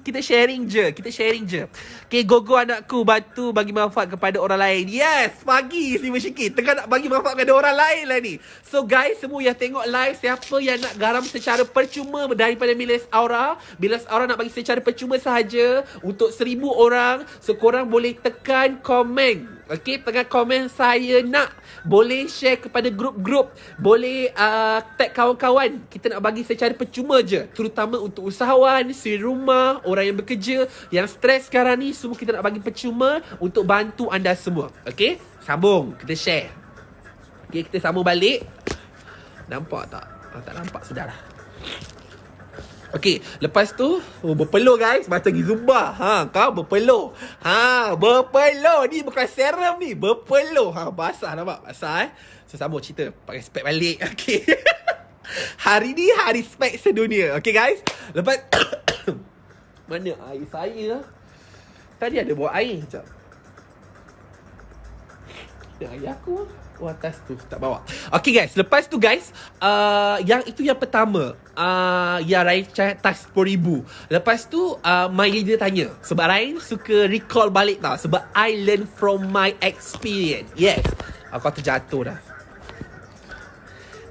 Kita sharing je. Okay, go anakku, bantu bagi manfaat kepada orang lain. Yes, pagi Siva Syikit tengah nak bagi manfaat kepada orang lain lah ni. So guys, semua yang tengok live, siapa yang nak garam secara percuma daripada Milas Aura nak bagi secara percuma sahaja untuk 1000 orang. So korang boleh tekan komen. Okay, tekan komen saya nak. Boleh share kepada grup-grup. Boleh tag kawan-kawan. Kita nak bagi secara percuma je. Terutama untuk usahawan, si rumah, orang yang bekerja, yang stres sekarang ni. Semua kita nak bagi percuma untuk bantu anda semua. Okay, sambung. Kita share. Okay, kita sambung balik. Nampak tak? Tak nampak, sudah lah. Okay, lepas tu berpeluh guys, macam pergi Zumba. Kau berpeluh. Berpeluh ni bukan serum ni, berpeluh. Basah, nampak? Basah So sambung cerita, pakai spek balik. Okay. Hari ni hari spek sedunia. Okay guys, lepas mana air saya? Tadi ada buat air. Sekejap. Ada air aku. Atas tu tak bawa. Okay guys, lepas tu guys, yang itu yang pertama. Yang Ryan touch 10,000. Lepas tu my leader tanya, sebab Ryan suka recall balik tau, sebab I learn from my experience. Yes, aku terjatuh dah.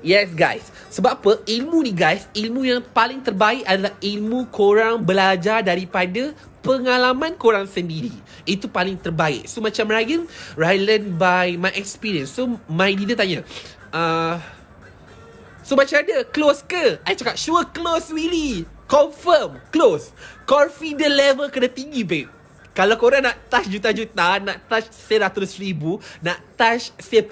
Yes guys, sebab apa? Ilmu ni guys, ilmu yang paling terbaik adalah ilmu korang belajar daripada pengalaman korang sendiri. Itu paling terbaik. So macam Ryan learn by my experience. So my leader tanya, so macam ada, close ke? I cakap sure close Willy. Confirm close. Confidence level kena tinggi babe. Kalau korang nak touch juta-juta, nak touch 100,000, nak touch 10,000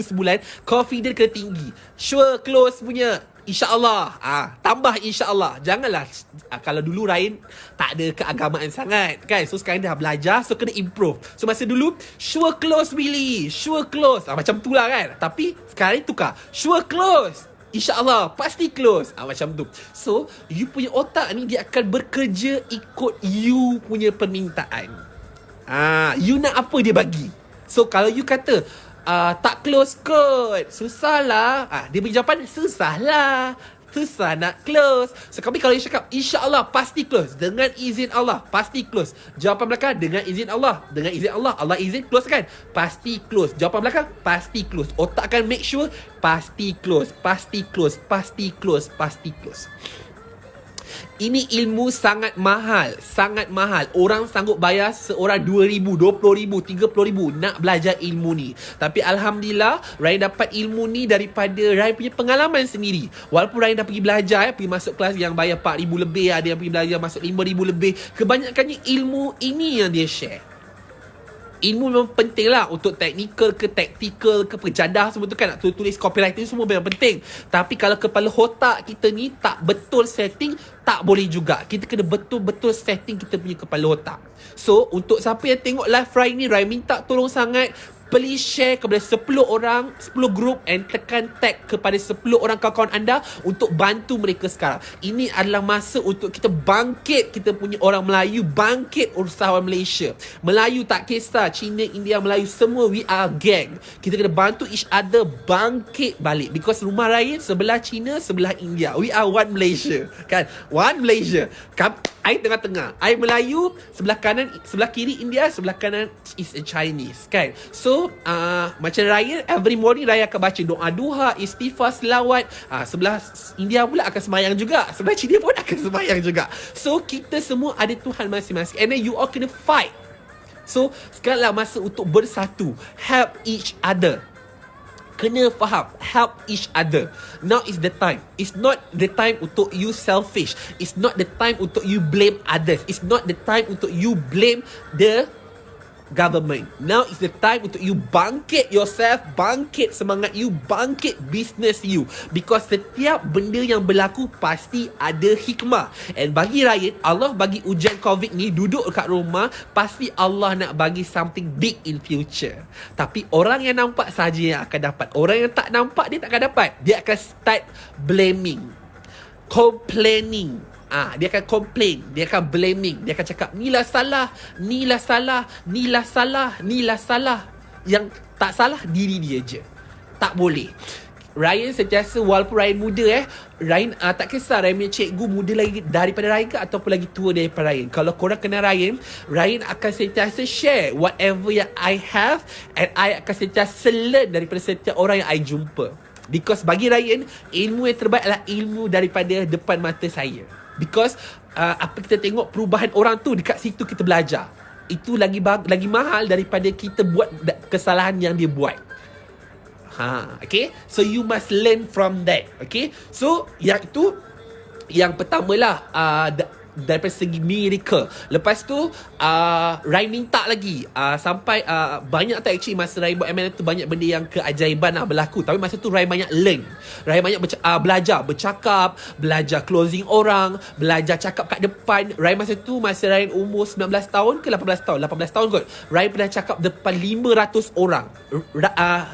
sebulan, confidence kena tinggi. Sure close punya, InsyaAllah. Tambah insyaAllah. Janganlah kalau dulu Ryan tak ada keagamaan sangat kan. So sekarang dah belajar, so kena improve. So masa dulu sure close Willy, sure close, macam tu lah kan. Tapi sekarang tukar, sure close, InsyaAllah, pasti close. Macam tu. So, you punya otak ni dia akan bekerja ikut you punya permintaan. You nak apa dia bagi. So, kalau you kata tak close kot, susah lah. Dia punya jawapan, susah lah. Susah nak close. So, tapi kalau you cakap, InsyaAllah, pasti close. Dengan izin Allah, pasti close. Jawapan belakang, dengan izin Allah. Dengan izin Allah, Allah izin, close kan? Pasti close. Jawapan belakang, pasti close. Otak akan make sure, pasti close. Pasti close. Pasti close. Pasti close. Ini ilmu sangat mahal. Sangat mahal. Orang sanggup bayar seorang 2,000, 20,000, 30,000 nak belajar ilmu ni. Tapi Alhamdulillah, Ryan dapat ilmu ni daripada Ryan punya pengalaman sendiri. Walaupun Ryan dah pergi belajar, pergi masuk kelas yang bayar 4,000 lebih, ada yang pergi belajar masuk 5,000 lebih. Kebanyakannya ilmu ini yang dia share. Ilmu memang penting lah untuk technical ke tactical ke pejadah semua tu kan, nak tulis copywriting semua memang penting. Tapi kalau kepala otak kita ni tak betul setting, tak boleh juga. Kita kena betul-betul setting kita punya kepala otak. So untuk siapa yang tengok live Ryan ni, Ryan minta tolong sangat, please share kepada 10 orang, 10 group, and tekan tag kepada 10 orang kawan-kawan anda untuk bantu mereka sekarang. Ini adalah masa untuk kita bangkit kita punya orang Melayu, bangkit usahawan Malaysia. Melayu tak kisah, Cina, India, Melayu, semua we are gang. Kita kena bantu each other bangkit balik. Because rumah Ryan sebelah Cina, sebelah India. We are one Malaysia. Kan? One Malaysia. I tengah-tengah. I Melayu, sebelah kanan, sebelah kiri India, sebelah kanan is Chinese. Kan? So, macam Ryan, every morning Ryan akan baca doa duha, istighfar, selawat. Sebelah India pula akan sembahyang juga. Sebelah Cina pun akan sembahyang juga. So, kita semua ada Tuhan masing-masing. And then you all kena fight. So, sekarang lah masa untuk bersatu. Help each other. Kena faham, help each other. Now is the time. It's not the time untuk you selfish. It's not the time untuk you blame others. It's not the time untuk you blame the government. Now is the time untuk you bangkit yourself, bangkit semangat you, bangkit business you. Because setiap benda yang berlaku pasti ada hikmah. And bagi Ryan, Allah bagi ujian COVID ni, duduk kat rumah, pasti Allah nak bagi something big in future. Tapi orang yang nampak saja yang akan dapat. Orang yang tak nampak, dia tak akan dapat. Dia akan start blaming, complaining. Dia akan complain, dia akan blaming, dia akan cakap ni lah salah, ni lah salah, ni lah salah, ni lah salah. Yang tak salah diri dia je. Tak boleh. Ryan sentiasa, walaupun Ryan muda Ryan tak kisah Ryan punya cikgu muda lagi daripada Ryan ke ataupun lagi tua daripada Ryan. Kalau korang kenal Ryan, Ryan akan sentiasa share whatever yang I have, and I akan sentiasa learn daripada setiap orang yang I jumpa. Because bagi Ryan, ilmu yang terbaik adalah ilmu daripada depan mata saya. Because apa kita tengok perubahan orang tu, dekat situ kita belajar. Itu lagi mahal daripada kita buat kesalahan yang dia buat. Okay. So you must learn from that. Okay. So yang itu yang pertama lah, daripada segi miracle. Lepas tu Ryan minta lagi sampai banyak tak actually masa Ryan buat MLM tu, banyak benda yang keajaiban lah berlaku. Tapi masa tu Ryan banyak learn. Ryan banyak belajar, bercakap, belajar closing orang, belajar cakap kat depan. Ryan masa tu, masa Ryan umur 19 tahun ke 18 tahun 18 tahun kot, Ryan pernah cakap depan 500 orang.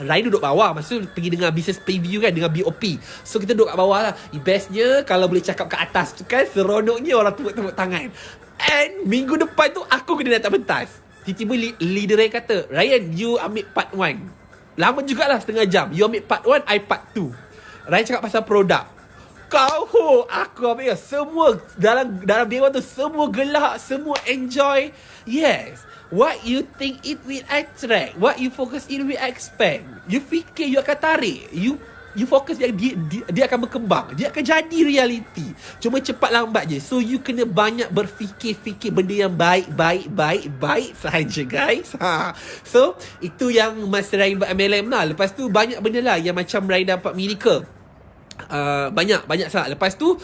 Ryan duduk bawah. Masa tu pergi dengan business preview kan, dengan BOP. So kita duduk kat bawah lah. Bestnya kalau boleh cakap kat atas tu kan, seronoknya orang tepuk tangan. And minggu depan tu aku kena datang pentas. Tiba-tiba leader Ryan kata, Ryan, you ambil part 1. Lama jugalah, setengah jam. You ambil part 1, I part 2. Ryan cakap pasal produk. Aku ambil semua dalam dewan tu, semua gelak, semua enjoy. Yes. What you think it will attract, what you focus it will expand. You fikir you akan tarik, you fokus dia akan berkembang, dia akan jadi reality. Cuma cepat lambat je. So you kena banyak berfikir benda yang baik sahaja, guys. So itu yang masa Ryan buat MLM lah. Lepas tu banyak benda lah yang macam Ryan dapat miracle. Banyak sangat. Lepas tu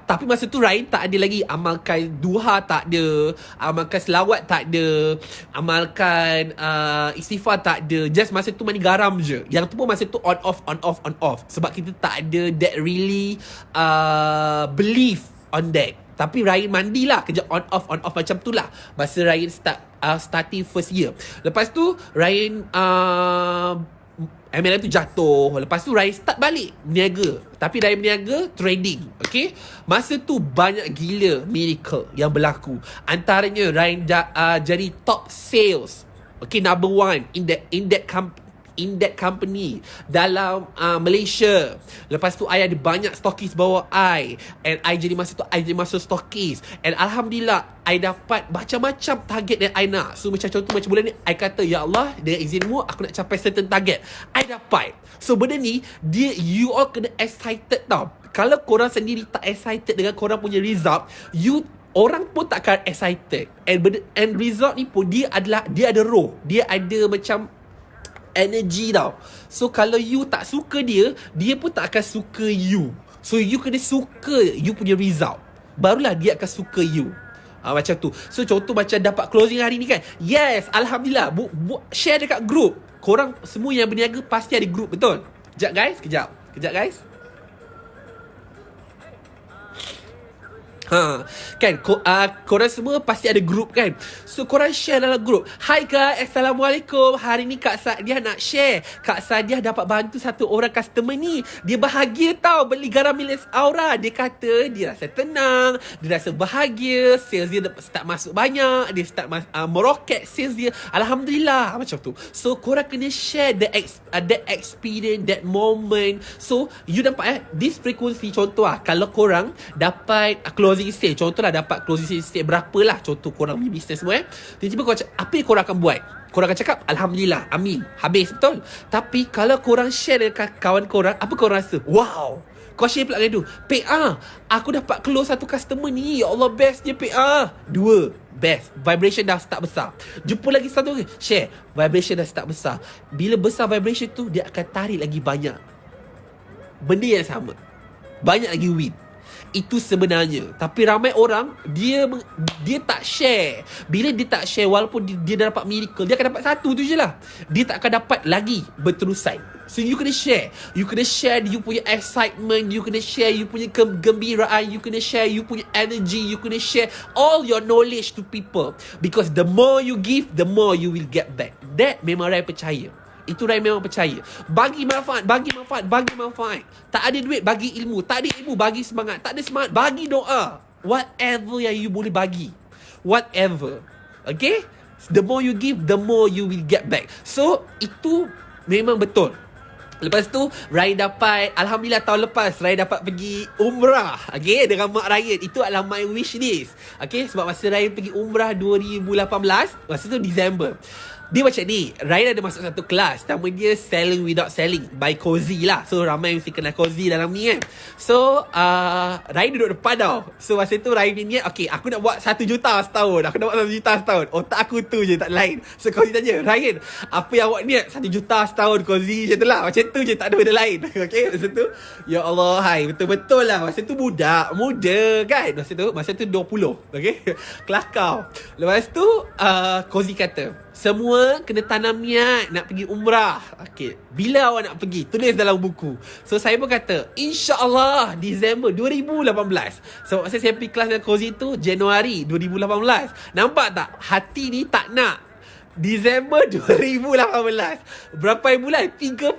tapi masa tu Ryan tak ada lagi amalkan duha, tak ada amalkan selawat, tak ada amalkan istighfar, tak ada. Just masa tu mandi garam je. Yang tu pun masa tu on off sebab kita tak ada that really belief on that. Tapi Ryan mandilah, kerja on off macam tu lah masa Ryan starting first year. Lepas tu Ryan MLM tu jatuh. Lepas tu Ryan start balik niaga. Tapi Ryan berniaga trading. Okay. Masa tu banyak gila miracle yang berlaku. Antaranya Ryan jadi top sales, okay, number 1 in that company dalam Malaysia. Lepas tu I ada banyak stokis bawah I. And I jadi masa tu I jadi masuk stokis. And Alhamdulillah I dapat macam-macam target yang I nak. So macam contoh macam bulan ni I kata, ya Allah, dengan izinmu aku nak capai certain target. I dapat. So benda ni you all kena excited tau. Kalau korang sendiri tak excited dengan korang punya result, orang pun tak akan excited. And result ni pun dia ada roh. Dia ada macam energy tau. So kalau you tak suka dia pun tak akan suka you. So you kena suka you punya result, barulah dia akan suka you. Macam tu. So contoh macam dapat closing hari ni kan. Yes, Alhamdulillah. Share dekat group. Korang semua yang berniaga pasti ada group, betul? Kejap guys. Kan korang semua pasti ada group kan. So korang share dalam group. Hai guys, Assalamualaikum. Hari ni Kak Sadiah nak share. Kak Sadiah dapat bantu satu orang customer ni. Dia bahagia tau beli garam Miles Aura. Dia kata dia rasa tenang, dia rasa bahagia, sales dia start masuk banyak, dia start meroket sales dia. Alhamdulillah. Macam tu. So korang kena share that experience, that moment. So you dapat this frequency. Contoh kalau korang dapat closing sale, contohlah dapat closing sale berapa lah, contoh korang punya bisnes semua tiba-tiba korang cakap, apa yang korang akan buat? Korang akan cakap Alhamdulillah, amin, habis, betul? Tapi kalau korang share dengan kawan korang, apa korang rasa? Wow, kau share pula dengan dia, PA, aku dapat close satu customer ni, ya Allah, bestnya PA. 2, best, vibration dah start besar. Jumpa lagi satu, share, vibration dah start besar. Bila besar vibration tu, dia akan tarik lagi banyak benda yang sama, banyak lagi win. Itu sebenarnya. Tapi ramai orang dia tak share. Bila dia tak share, walaupun dia dah dapat miracle, dia akan dapat satu tu je lah. Dia tak akan dapat lagi berterusan. So you kena share. You kena share you punya excitement. You kena share you punya kegembiraan. You kena share you punya energy. You kena share all your knowledge to people. Because the more you give, the more you will get back. That memang Rai percaya. Itu Rai memang percaya. Bagi manfaat. Tak ada duit, bagi ilmu. Tak ada ilmu, bagi semangat. Tak ada semangat, bagi doa. Whatever yang you boleh bagi. Whatever. Okay? The more you give, the more you will get back. So, itu memang betul. Lepas tu, Rai dapat, Alhamdulillah tahun lepas, Rai dapat pergi umrah. Okay? Dengan Mak Ryan. Itu adalah my wish list. Okay? Sebab masa Rai pergi umrah 2018, masa tu Disember. Dia macam ni, Ryan ada masuk satu kelas, nama dia Selling Without Selling by Cozy lah. So ramai mesti kenal Cozy dalam ni kan. So Ryan duduk depan tau. So masa tu Ryan ni, okay, aku nak buat 1 juta setahun. Aku nak buat 1 juta setahun. Otak aku tu je, tak lain. So Cozy tanya, Ryan, apa yang awak niat? 1 juta setahun Cozy, macam tu lah. Macam tu je, tak ada benda lain. Okay, masa tu, ya Allah, hai, betul-betul lah. Masa tu muda kan. Masa tu 20. Okay, kelakar. Lepas tu Cozy kata, semua kena tanam niat nak pergi umrah. Okay, bila awak nak pergi? Tulis dalam buku. So saya pun kata, InsyaAllah Disember 2018. So masa saya pergi kelas dengan Cozy tu Januari 2018. Nampak tak? Hati ni tak nak Disember 2018. Berapa bulan? 31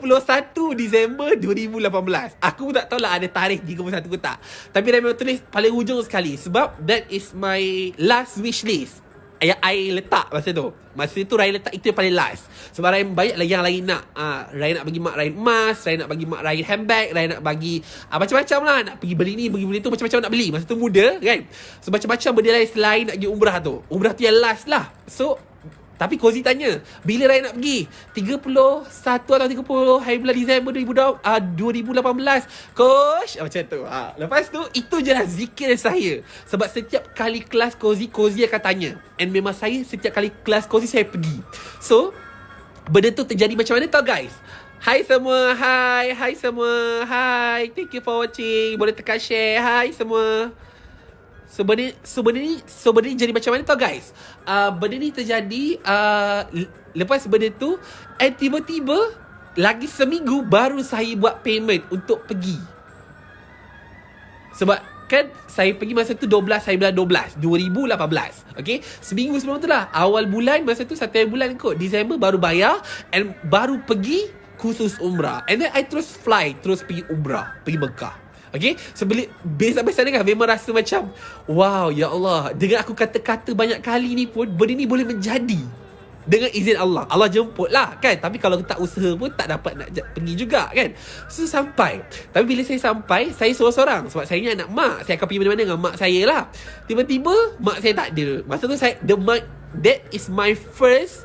Disember 2018. Aku pun tak tahu lah ada tarikh 31 ke tak. Tapi dia memang tulis paling hujung sekali. Sebab that is my last wish list yang I letak masa tu. Masa tu Ryan letak itu yang paling last. Sebab Ryan banyak lagi yang lain nak. Ryan nak bagi mak Ryan emas, Ryan nak bagi mak Ryan handbag, Ryan nak bagi macam-macam lah. Nak pergi beli ni, pergi beli tu, macam-macam nak beli. Masa tu muda kan. So macam-macam benda lain selain nak pergi umrah tu. Umrah tu yang last lah. So tapi Cozy tanya, bila Ryan nak pergi? 31 atau 30 hari bulan Disember 2018. Coach, macam tu. Lepas tu, itu je lah zikir saya. Sebab setiap kali kelas Cozy akan tanya. And memang saya, setiap kali kelas Cozy, saya pergi. So, benda tu terjadi macam mana tau guys? Hai semua, hai semua, hai. Thank you for watching. Boleh tekan share, hai semua. So benda ni jadi macam mana tau guys? Benda ni terjadi lepas benda tu, and tiba-tiba lagi seminggu baru saya buat payment untuk pergi. Sebab kan saya pergi masa tu 12 hari bulan 12 2018. Okay, seminggu sebelum tu lah, awal bulan masa tu 1 bulan kot, Disember baru bayar and baru pergi khusus umrah. And then I terus fly, terus pergi umrah, pergi Mekah. Okay, sebeli sampai sana kan memang rasa macam, wow, ya Allah, dengan aku kata-kata banyak kali ni pun benda ni boleh menjadi dengan izin Allah. Allah jemput lah kan. Tapi kalau tak usaha pun tak dapat nak pergi juga kan. So sampai, tapi bila saya sampai, saya seorang-seorang. Sebab saya ni anak mak, saya akan pergi mana-mana dengan mak saya lah. Tiba-tiba mak saya tak ada. Masa tu that is my first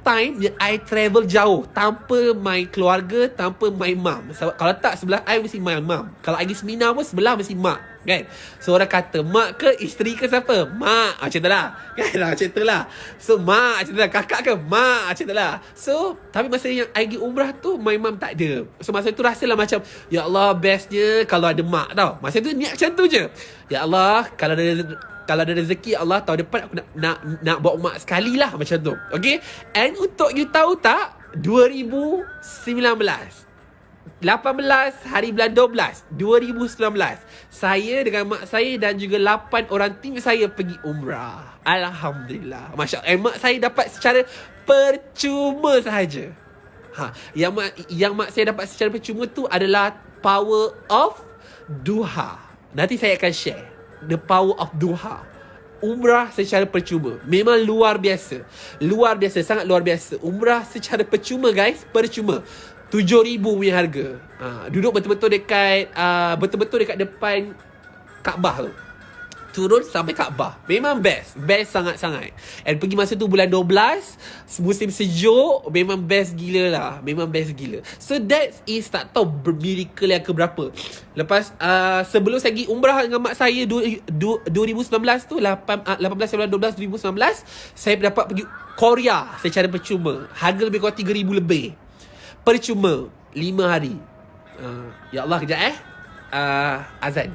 time yang I travel jauh tanpa my keluarga, tanpa my mum. Sebab kalau tak, sebelah I mesti my mum. Kalau I pergi seminar pun sebelah mesti mak kan. So orang kata mak ke isteri ke siapa? Mak, macam tu lah kan. Macam tu lah. So mak, macam tu lah. Kakak ke mak, macam tu lah. So tapi masa yang I pergi umrah tu, my mum tak ada. So masa tu rasalah macam, ya Allah, bestnya kalau ada mak tau. Masa tu niat macam tu je. Ya Allah, kalau ada rezeki, Allah tahun depan aku nak bawa mak sekali lah, macam tu. Okay. And untuk you tahu tak, 2019 18 hari bulan 12 2019, saya dengan mak saya dan juga 8 orang tim saya pergi umrah. Alhamdulillah, Masya Allah. Mak saya dapat secara percuma sahaja. Yang mak saya dapat secara percuma tu adalah power of duha. Nanti saya akan share the power of duha. Umrah secara percuma memang luar biasa. Luar biasa, sangat luar biasa. Umrah secara percuma guys, percuma. 7,000 punya harga. Duduk betul-betul dekat depan Kaabah tu. Turun sampai Kaabah. Memang best sangat-sangat. And pergi masa tu bulan 12, musim sejuk, memang best gila lah. Memang best gila. So that is, tak tahu miracle yang keberapa. Lepas sebelum saya pergi umrah dengan mak saya 2019 tu, 18 bulan 12 2019, saya dapat pergi Korea secara percuma. Harga lebih kurang 3,000 lebih. Percuma 5 hari. Ya Allah, kejap azan.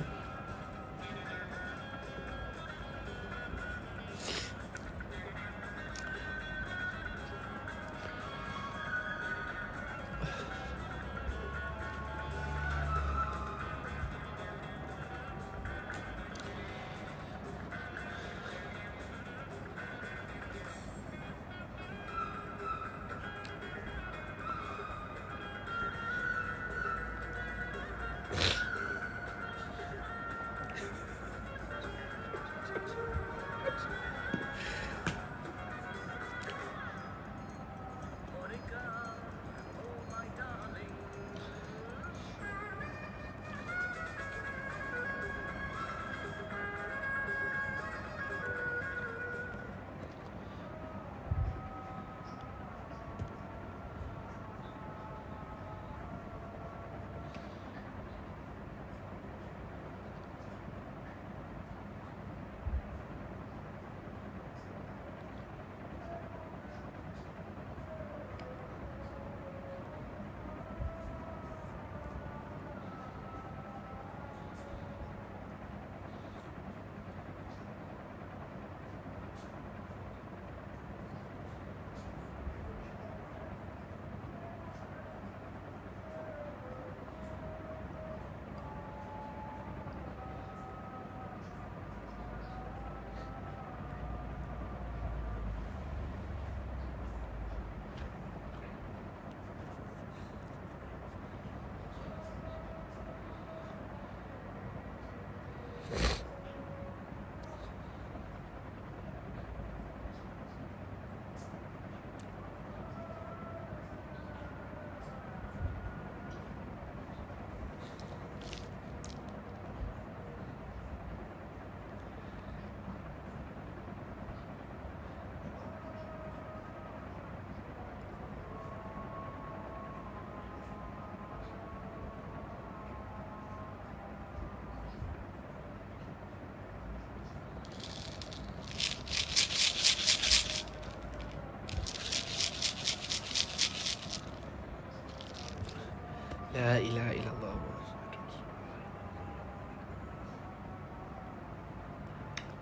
La ilaha illallah.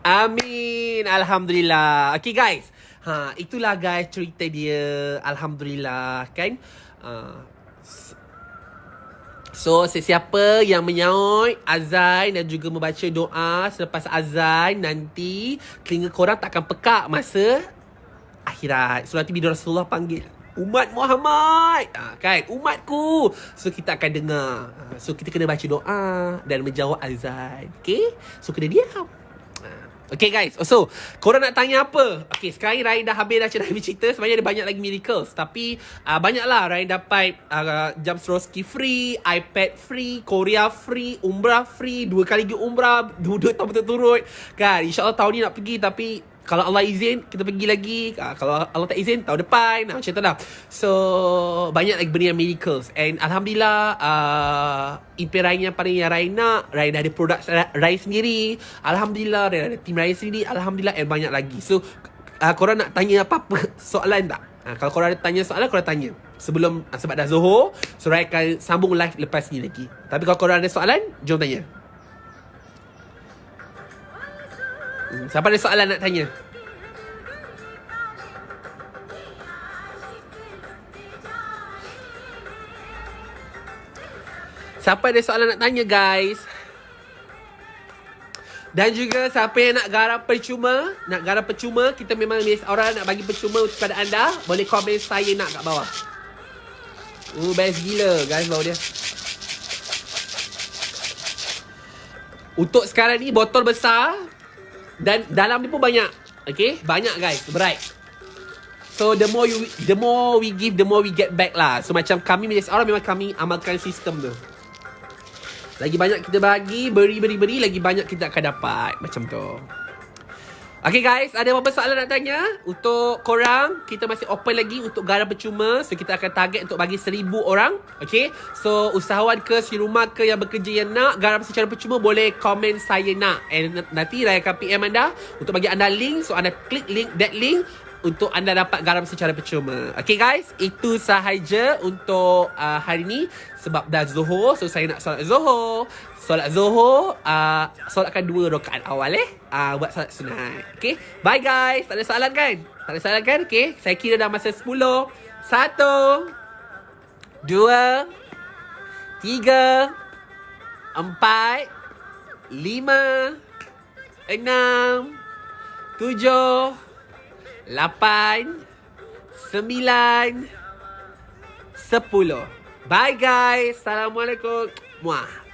Amin. Alhamdulillah. Okay guys. Itulah guys cerita dia. Alhamdulillah kan. So sesiapa yang menyaut azan dan juga membaca doa selepas azan, nanti telinga korang takkan pekak masa akhirat. So nanti bila Rasulullah panggil, umat Muhammad, kan, umatku. So kita akan dengar. So kita kena baca doa dan menjawab azan. Okay. So kena diam. Okay guys, so korang nak tanya apa? Okay, sekarang Ryan dah habis dah cerita. Sebenarnya ada banyak lagi miracles. Tapi banyaklah Ryan dapat jam Swarovski free, iPad free, Korea free, Umrah free, 2 kali pergi Umrah, 2 tahun berturut-turut. Kan, insyaAllah tahun ni nak pergi. Tapi kalau Allah izin, kita pergi lagi. Kalau Allah tak izin, tahun depan. Macam tu lah. So, banyak lagi benda yang miracles. And Alhamdulillah, impian Ryan yang paling yang Ryan nak, Ryan dah ada produk Ryan sendiri. Alhamdulillah, Ryan ada team Ryan sendiri. Alhamdulillah, and banyak lagi. So, korang nak tanya apa-apa soalan tak? Kalau korang ada tanya soalan, korang tanya. Sebelum, sebab dah Zohor, so Ryan akan sambung live lepas ni lagi. Tapi kalau korang ada soalan, jom tanya. Siapa ada soalan nak tanya? Siapa ada soalan nak tanya guys? Dan juga siapa yang nak garap percuma, kita memang list orang nak bagi percuma kepada anda, boleh komen saya nak kat bawah. Best gila guys bawah dia. Untuk sekarang ni botol besar dan dalam ni pun banyak. Okay, banyak guys, berat. So the more we give, the more we get back lah. So macam kami list orang, memang kami amalkan sistem tu. Lagi banyak kita bagi, beri, lagi banyak kita akan dapat. Macam tu. Okay guys, ada apa-apa soalan nak tanya? Untuk korang, kita masih open lagi untuk garap percuma. So kita akan target untuk bagi 1000 orang. Okay, so usahawan ke, si rumah ke yang bekerja yang nak garap secara percuma, boleh komen saya nak. And nanti Ryan akan PM anda untuk bagi anda link. So anda klik link, that link, untuk anda dapat garam secara percuma. Okay guys, itu sahaja untuk hari ni. Sebab dah Zohor, so saya nak solat Zohor. Solat Zohor, solatkan 2 rakaat awal buat solat sunat. Okay, bye guys. Tak ada soalan kan? Tak ada soalan kan? Okay, saya kira dah masa 10. 1 2 3 4 5 6 7 8 9 10. Bye guys. Assalamualaikum. Muah.